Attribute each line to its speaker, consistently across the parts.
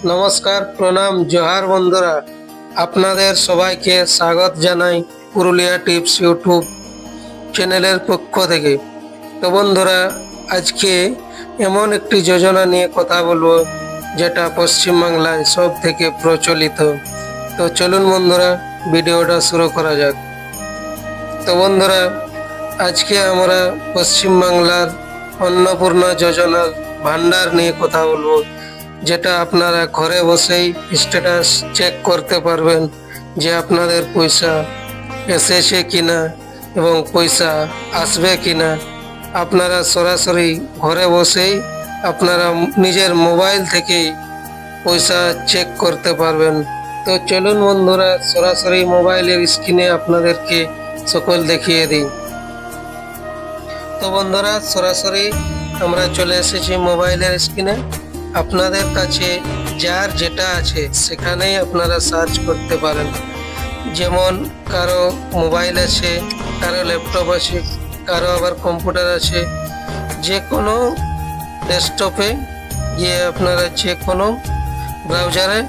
Speaker 1: নমস্কার, প্রণাম, জোহার বন্ধুরা। আপনাদের সবাইকে স্বাগত জানাই পুরুলিয়া টিপস ইউটিউব চ্যানেলের পক্ষ থেকে। তো বন্ধুরা, আজকে এমন একটি যোজনা নিয়ে কথা বলবো যেটা পশ্চিমবাংলায় সব থেকে প্রচলিত। তো চলুন বন্ধুরা, ভিডিওটা শুরু করা যাক। তো বন্ধুরা, আজকে আমরা পশ্চিমবাংলার অন্নপূর্ণা যোজনার ভান্ডার নিয়ে কথা বলবো, যেটা আপনারা ঘরে বসেই স্ট্যাটাস চেক করতে পারবেন যে আপনাদের পয়সা এসেছে কিনা এবং পয়সা আসবে কিনা। আপনারা সরাসরি ঘরে বসেই আপনারা নিজের মোবাইল থেকেই পয়সা চেক করতে পারবেন। তো চলুন বন্ধুরা, সরাসরি মোবাইলের স্ক্রিনে আপনাদেরকে সকল দেখিয়ে দিই। তো বন্ধুরা, সরাসরি আমরা চলে এসেছি মোবাইলের স্ক্রিনে। আপনাদের কাছে যার যেটা আছে সেখানেই আপনারা সার্চ করতে পারেন। যেমন কারো মোবাইল আছে, কারো ল্যাপটপ আছে, কারো আবার কম্পিউটার আছে। যে কোনো ডেস্কটপে গিয়ে আপনারা যে কোনো ব্রাউজারে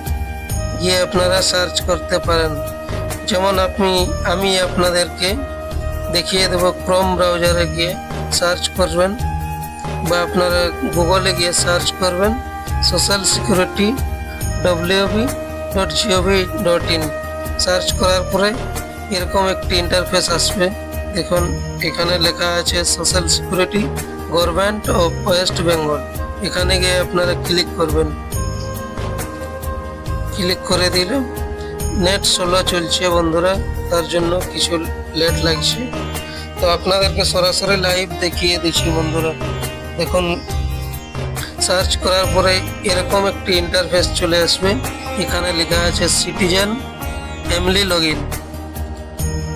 Speaker 1: গিয়ে আপনারা সার্চ করতে পারেন। যেমন আমি আপনাদেরকে দেখিয়ে দেব, ক্রোম ব্রাউজারে গিয়ে সার্চ করবেন বা আপনারা গুগলে গিয়ে সার্চ করবেন সোশ্যাল সিকিউরিটি wb.gov.in। সার্চ করার পরে এরকম একটি ইন্টারফেস আসবে। দেখুন, এখানে লেখা আছে social security government of West Bengal. এখানে গিয়ে আপনারা ক্লিক করবেন। ক্লিক করে দিলে নেট স্লো চলছে বন্ধুরা, তার জন্য কিছু লেট লাগছে। তো আপনাদেরকে সরাসরি লাইভ দেখিয়ে দিচ্ছি বন্ধুরা। দেখুন, সার্চ করার পরে এরকম একটি ইন্টারফেস চলে আসবে। এখানে লেখা আছে সিটিজেন ফ্যামিলি লগইন,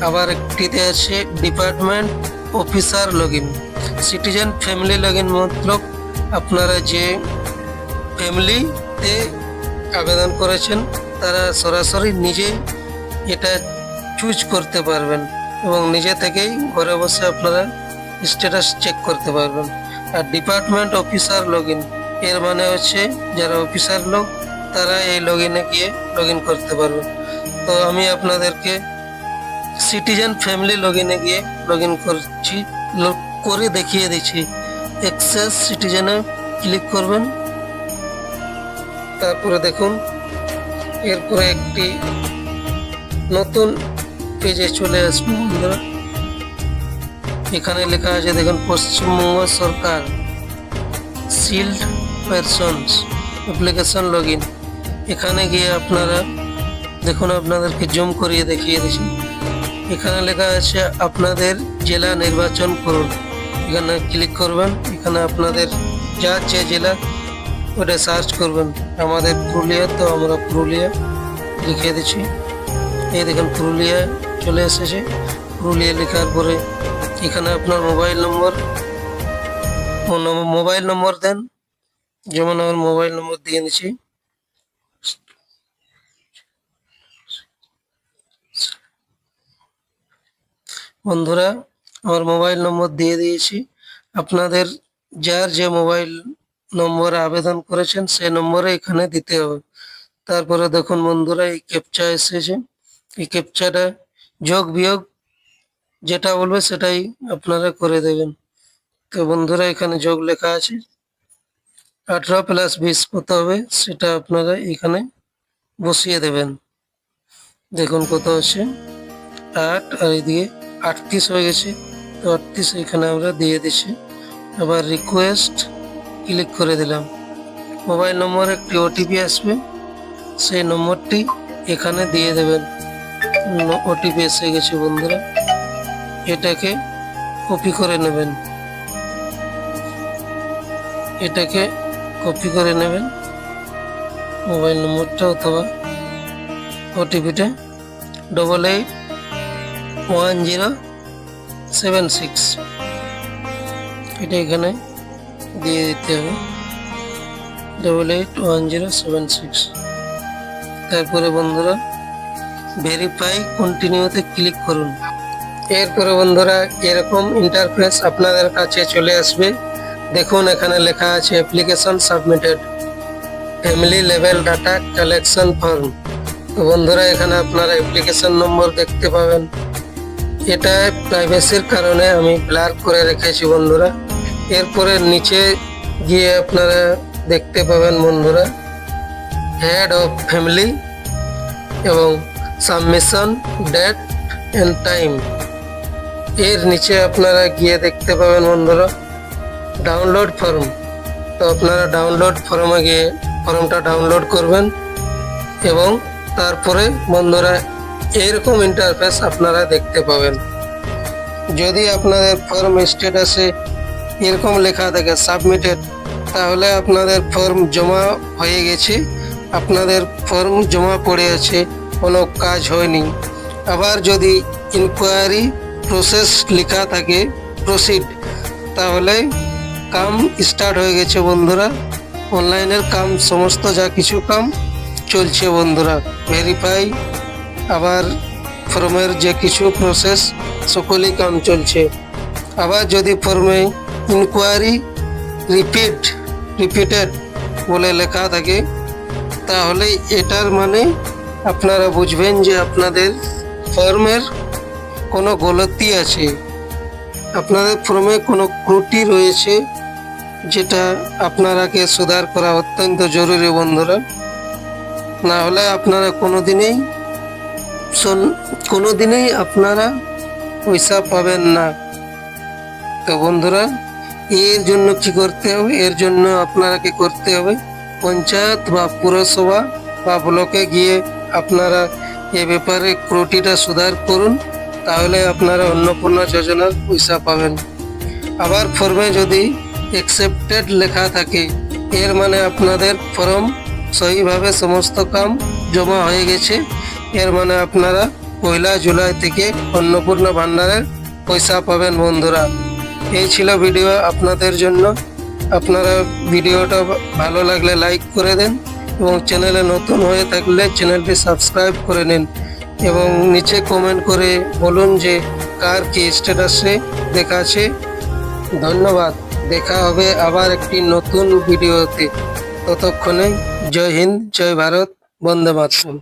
Speaker 1: আবার একটিতে আছে department officer login. Citizen family login মতলব আপনারা যে ফ্যামিলিতে আবেদন করেছেন তারা সরাসরি নিজেই এটা চুজ করতে পারবেন এবং নিজে থেকেই ঘরে বসে আপনারা স্ট্যাটাস চেক করতে পারবেন। আর ডিপার্টমেন্ট অফিসার লগইন এর মানে হচ্ছে যারা অফিসার লোক তারা এই লগইনে গিয়ে লগইন করতে পারবে। তো আমি আপনাদেরকে সিটিজেন ফ্যামিলি লগইনে গিয়ে লগইন করছি, করে দেখিয়ে দিচ্ছি। অ্যাক্সেস সিটিজেনে ক্লিক করবেন। তারপরে দেখুন, এরপরে একটি নতুন পেজে চলে আসবে বন্ধুরা। এখানে লেখা আছে দেখুন, পশ্চিমবঙ্গ সরকার শিল্ড পারসনস অ্যাপ্লিকেশন লগইন। এখানে গিয়ে আপনারা দেখুন, আপনাদেরকে জুম করিয়ে দেখিয়ে দিচ্ছি। এখানে লেখা আছে আপনাদের জেলা নির্বাচন করুন। এখানে ক্লিক করবেন। এখানে আপনাদের যা যে জেলা ওটা সার্চ করবেন। আমাদের পুরুলিয়া, তো আমরা পুরুলিয়া লিখে দিচ্ছি। এই দেখুন, পুরুলিয়া চলে এসেছে। পুরুলিয়া লেখার পরে এখানে আপনার মোবাইল নম্বর দেন। যেমন আমার মোবাইল নম্বর দিয়ে দিচ্ছি। বন্ধুরা, আমার মোবাইল নম্বর দিয়ে দিয়েছি। আপনাদের যার যে মোবাইল নম্বরে আবেদন করেছেন সেই নম্বরে এখানে দিতে হবে। তারপরে দেখুন বন্ধুরা, এই ক্যাপচা এসেছে। এই ক্যাপচাটা যোগ বিয়োগ যেটা বলবে সেটাই আপনারা করে দেবেন। তো বন্ধুরা, এখানে যোগ লেখা আছে, 18 + 20 কত হবে সেটা আপনারা এখানে বসিয়ে দেবেন। দেখুন কত আছে, 8, আর এদিকে 38 হয়ে গেছে। তো 38 এখানে আমরা দিয়ে দিচ্ছি। আবার রিকোয়েস্ট ক্লিক করে দিলাম। মোবাইল নম্বরে একটি ওটিপি আসবে, সেই নম্বরটি এখানে দিয়ে দেবেন। ওটিপি এসে গেছে বন্ধুরা, এটাকে কপি করে নেবেন। মোবাইল নম্বরটা অথবা ওটিপিটা 881076, এটা এখানে দিয়ে দিতে হবে, 881076। তারপরে বন্ধুরা ভেরিফাই কন্টিনিউতে ক্লিক করুন। এরপরে বন্ধুরা এরকম ইন্টারফেস আপনাদের কাছে চলে আসবে। দেখুন, এখানে লেখা আছে application submitted. Family level data collection form. তো বন্ধুরা এখানে আপনারা অ্যাপ্লিকেশন নম্বর দেখতে পাবেন। এটা প্রাইভেসির কারণে আমি ব্লার করে রেখেছি বন্ধুরা। এরপরে নিচে গিয়ে আপনারা দেখতে পাবেন বন্ধুরা হেড অফ ফ্যামিলি এবং সাবমিশন ডেট অ্যান্ড টাইম। এর নিচে আপনারা গিয়ে দেখতে পাবেন বন্ধুরা ডাউনলোড ফর্ম। তো আপনারা ডাউনলোড ফর্মে গিয়ে ফর্মটা ডাউনলোড করবেন এবং তারপরে বন্ধুরা এরকম ইন্টারফেস আপনারা দেখতে পাবেন। যদি আপনাদের ফর্ম স্ট্যাটাসে এরকম লেখা থাকে সাবমিটেড, তাহলে আপনাদের ফর্ম জমা হয়ে গেছে, আপনাদের ফর্ম জমা পড়ে আছে, কোনো কাজ হয়নি। আবার যদি ইনকোয়ারি প্রসেস লেখা থাকে প্রসিড, তাহলে কাম স্টার্ট হয়ে গেছে বন্ধুরা। অনলাইনের কাম সমস্ত যা কিছু কাম চলছে বন্ধুরা। ভেরিফাই আবার ফর্মের যে কিছু প্রসেস সকলই কাম চলছে। আবার যদি ফর্মে ইনকোয়ারি রিপিটেড বলে লেখা থাকে, তাহলে এটার মানে আপনারা বুঝবেন যে আপনাদের ফর্মের কোনো গলতি আছে, আপনাদের ফর্মে কোনো ত্রুটি রয়েছে, যেটা আপনারাকে সুধার করা অত্যন্ত জরুরি বন্ধুরা। না হলে আপনারা কোনোদিনই আপনারা পয়সা পাবেন না। তো বন্ধুরা এর জন্য কি করতে হবে? এর জন্য আপনারা কি করতে হবে? পঞ্চায়েত বা পুরসভা বা ব্লকে গিয়ে আপনারা এ ব্যাপারে ত্রুটিটা সুধার করুন, তাহলে আপনারা অন্নপূর্ণা যোজনার পয়সা পাবেন। আবার ফর্মে যদি অ্যাকসেপ্টেড লেখা থাকে, এর মানে আপনাদের ফর্ম সহিভাবে সমস্ত কাম জমা হয়ে গেছে, এর মানে আপনারা 1 জুলাই থেকে অন্নপূর্ণা ভান্ডারের পয়সা পাবেন বন্ধুরা। এই ছিল ভিডিও আপনাদের জন্য। আপনারা ভিডিওটা ভালো লাগলে লাইক করে দেন এবং চ্যানেলে নতুন হয়ে থাকলে চ্যানেলটি সাবস্ক্রাইব করে নিন এবং নিচে কমেন্ট করে বলুন যে কার কি স্ট্যাটাসে দেখাচ্ছে। ধন্যবাদ। দেখা হবে আবার একটি নতুন ভিডিওতে। ততক্ষণে জয় হিন্দ, জয় ভারত, বন্দে মাতরম।